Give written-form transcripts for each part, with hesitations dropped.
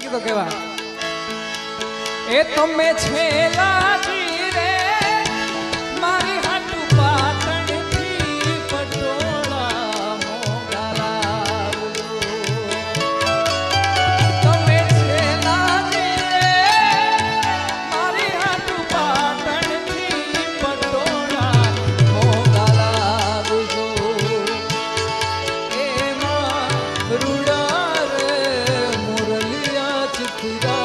ગીતો કેવા એ તમે છેલા જીરે મારી હાટુ પાટણ થી પટોળા મોગલા તમે છેલા જીરે મારી હાટુ પાટણ થી પટોળા મોગલા બુજો એમાં રૂડા રે મુરલિયા ચિતરા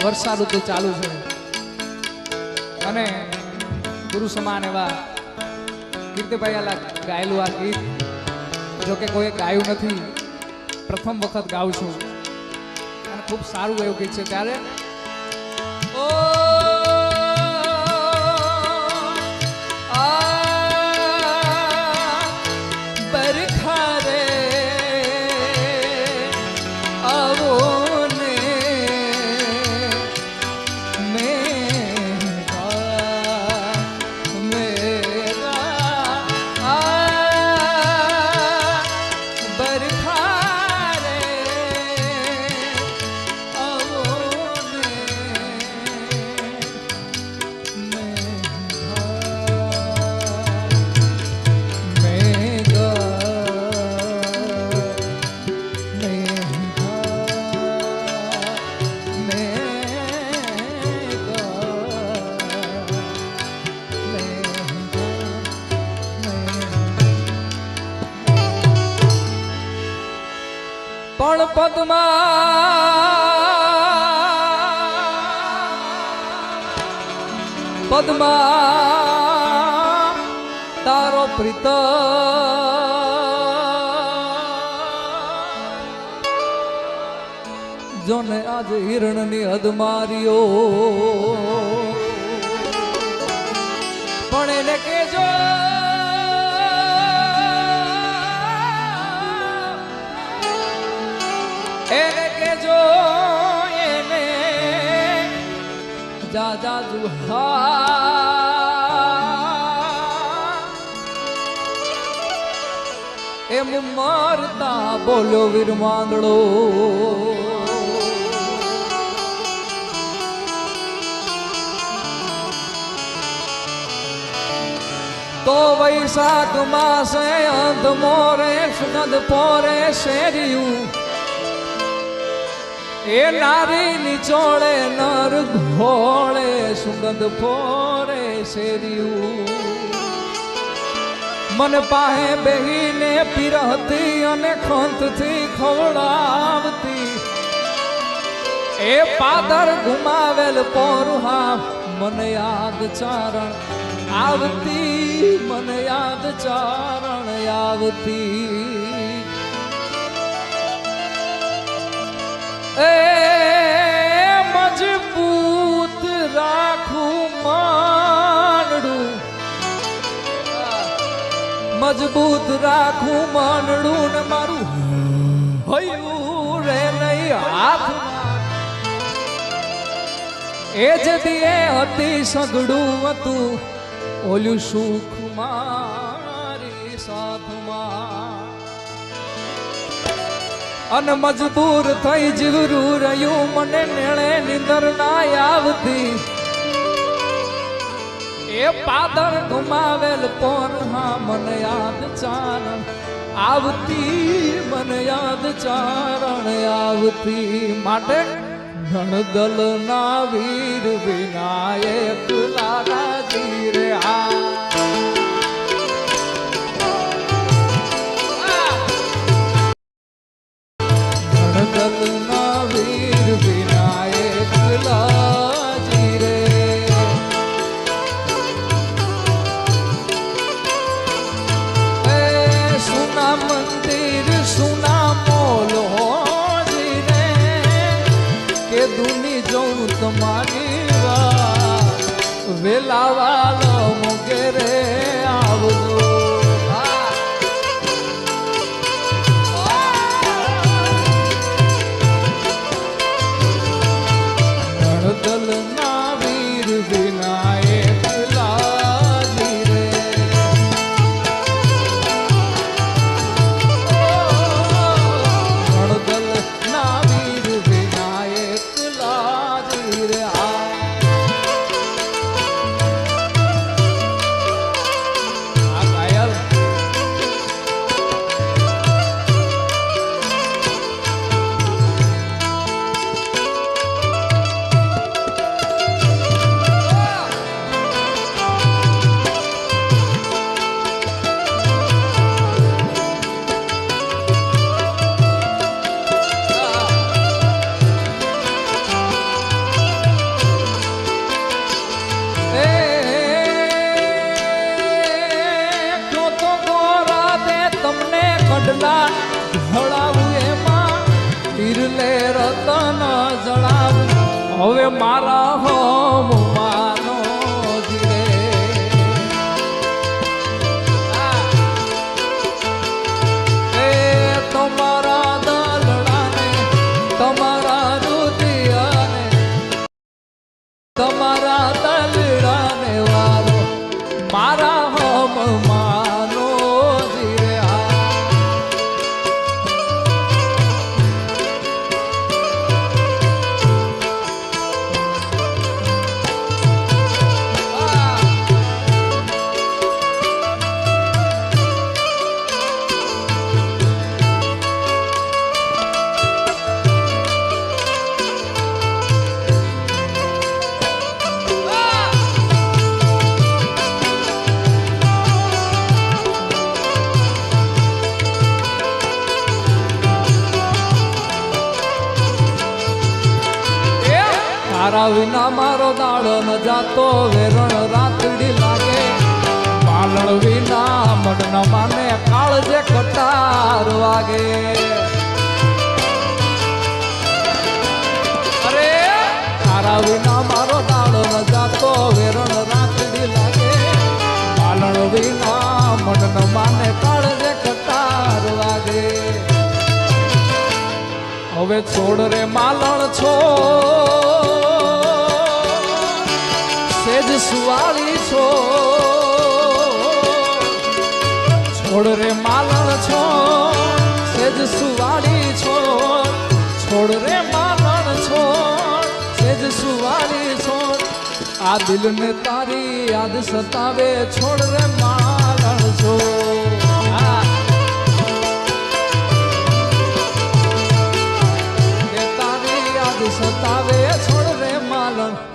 વર્ષા ઋતુ ચાલુ છે અને ગુરુ સમાન એવા કીર્તિભાઈ આલા ગાયેલું આ ગીત જો કે કોઈ ગાયું નથી, પ્રથમ વખત ગાઉં છું અને ખૂબ સારું એવું ગીત છે. ત્યારે બરખા રે આવો પણ પદ્મા તારો પ્રીત જોને આજે હિરણની હદ માર્યો, પણ એને કેજો એને કેજો રાજા જુહા એમ મરતા બોલ્યો વીર માંગડો તો વૈશાખ માસે અંધ મોરે સુગંધ પોરે શેરિયું એ નારી નિચોડે નર ઘોળે સુગંધ પોરે શેરિયું મન પાહે બેહીને પીરહતી અને ખંતથી ખવડાવતી એ પાદર ઘુમાવેલ પોરુહા મન યાદ ચારણ આવતી મન યાદ ચારણ આવતી એ મજબૂત રાખું માનડું મજબૂત રાખું માનડું ને મારું હયું રે નહીં હાથમાં એ જ દીએ હતી સગડું હતું ઓલું સુખ મારી સાથમાં અન મજબૂર થઈ જીવરું રહ્યું મને નેણે નિંદર ના આવતી એ પાદર ઘુમાવેલ પોર હા મન યાદ ચારણ આવતી મન યાદ ચારણ આવતી માટે ગણદલ ના વીર વિનાયક લાગાજી રે ગણદલ ના વીર વિનાયક લાજી રે એ સુના મંદિર સુના મોલો દુની જઉં તમારી વાત વેલાવાલો મોગેરે આવજો ગણદલ ના વીર વિનાયક લાજી રે ગણદલ ના વીર વિનાયક જળાવું એમાં તીરલે રતન જળાવું હવે મારા હોમ માનો જીરે એ તમારા દલડાને તમારા રૂતિયાને તમારા દલડાને વાલો મારા હોમ માનો જીરે તારા વિના મારો દાડો ન જાતો વેરણ રાતડી લાગે પાલણ વિના મન ન માને કાળજે કટાર વાગે અરે તારા વિના મારો દાડો ન જાતો વેરણ રાતડી લાગે પાલણ વિના મન ન માને કાળજે કટાર વાગે હવે છોડ રે માલણ છો છોડ રે માલણ છો સેજ સુવાળી છો છોડ રે માલણ છો સેજ સુવાળી છો આ દિલને તારી યાદ સતાવે છોડ રે માલણ છો તારી યાદ સતાવે છોડ રે માલણ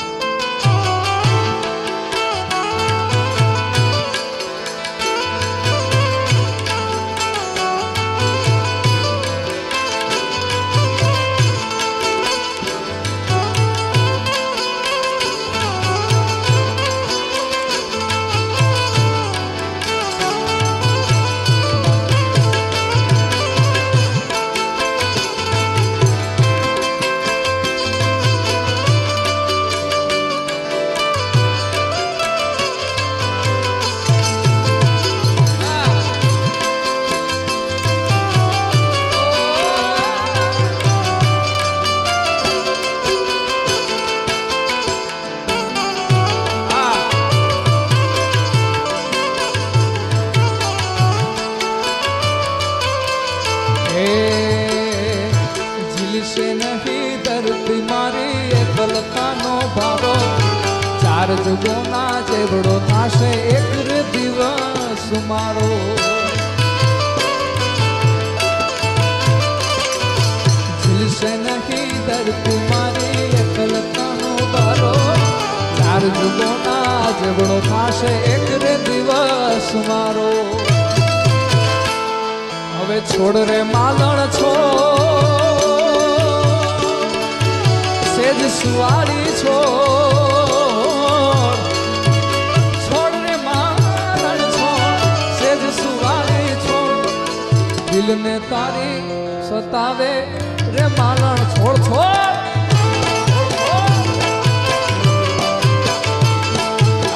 ઝીલશે નહીં ધરતી મારી એકલતાનો ભારો ચાર જુગોના ચેવડો થાશે એક દિવસ મારો ઝીલશે નહીં ધરતી મારી એકલતાનો ભારો ચાર જુગોના ચેવડો થાશે એક દિવસ મારો હવે છોડ રે માલણ છો સેજ સુવાળી છો છોડ રે માલણ છો સેજ સુવાળી છો દિલને તારી સતાવે રે માલણ છોડ છોડ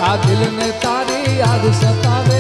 આ દિલને તારી યાદ સતાવે